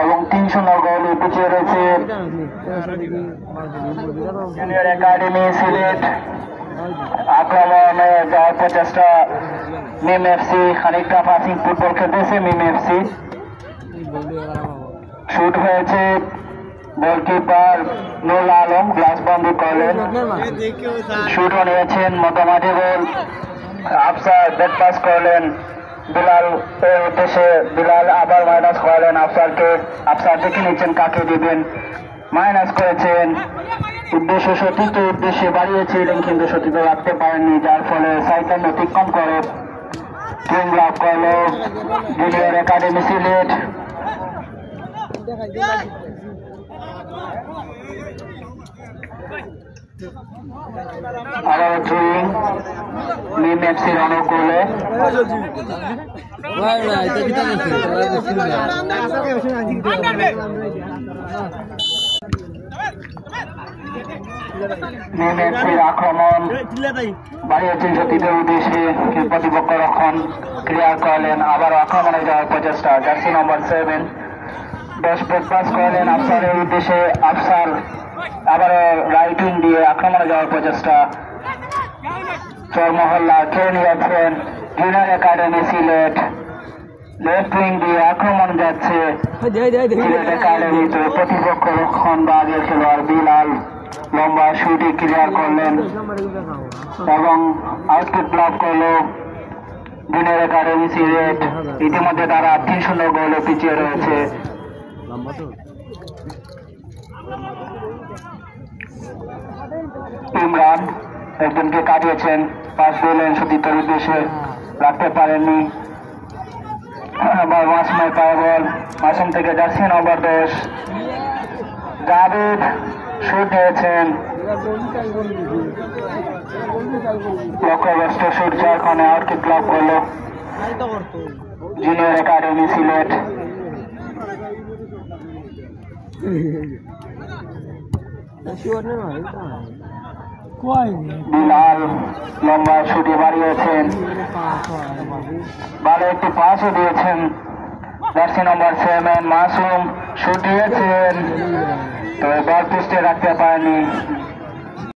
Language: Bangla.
এবং 3-0 গোলে পিছিয়ে রয়েছে জুনিয়র একাডেমি সিলেট। আক্রমণে যাওয়ার প্রচেষ্টা মিম এফসি, খানিকটা পাসিং ফুটবল খেলতেছে মিম এফসি। শুট হয়েছে, গোলকিপার নুরুল আলম গ্লাস বন্ধ করলেন। শুটও নিয়েছেন মধ্যমাঠে, গোল আফসার ব্যাট পাস করলেন বিলাল এর উদ্দেশ্যে। বিলাল আবার মাইনাস করালেন আফসারকে। আফসার দেখে নিচ্ছেন কাকে দিবেন, মাইনাস করেছেন। উদ্দেশ্য সতীর্থ উদ্দেশ্যে বাড়িয়েছিলেন কিন্তু সতীর্থ রাখতে পারেননি, যার ফলে সাইকেল অতিক্রম করে টিম লাভ করল জুনিয়র একাডেমি সিলেট। আবার থ্রোয়িং মিম এফসির অনুকূলে। মিম এফসির আক্রমণ বাড়িয়েছেন সতীর্থের উদ্দেশ্যে, প্রতিপক্ষ রক্ষণ ক্লিয়ার করলেন। আবার আক্রমণে যাওয়ার প্রচেষ্টা, জার্সি নম্বর 7 10 ব্যাট পাস করলেন আফসারের উদ্দেশ্যে। আফসার আবার রাইট উইং দিয়ে আক্রমণে যাওয়ার প্রচেষ্টা, চরমহল্লা খেয়ে নিয়েছেন junior academy Sylhet. Left wing দিয়ে আক্রমণ যাচ্ছে সিলেট একাডেমিতে, প্রতিপক্ষ রক্ষণ বা আগের খেলোয়াড় বিলাল লম্বা শুটে ক্লিয়ার করলেন এবং আউটপুট লাভ করল জুনিয়র একাডেমি সিলেট। ইতিমধ্যে তারা 3-0 গোলে পিছিয়ে রয়েছে। ইমরান একজনকে কাটিয়েছেন, পাস দিলেন সতীর্থের উদ্দেশ্যে, রাখতে পারেননি। আবার মাসুমের পায়ে বল, মাসুম থেকে জার্সি নম্বর 10 জাভেদ শুট দিয়েছেন, লক্ষ্যগ্রস্ত শুট, যার কারণে আউটকিক লাভ করল জুনিয়র একাডেমি সিলেট। বিলাল লম্বা শুটে বাড়িয়েছেন, ভালো একটি পাসও দিয়েছেন জার্সি নম্বর 7 মাসুম। শুট দিয়েছেন, তবে বল পোস্টে রাখতে পারেনি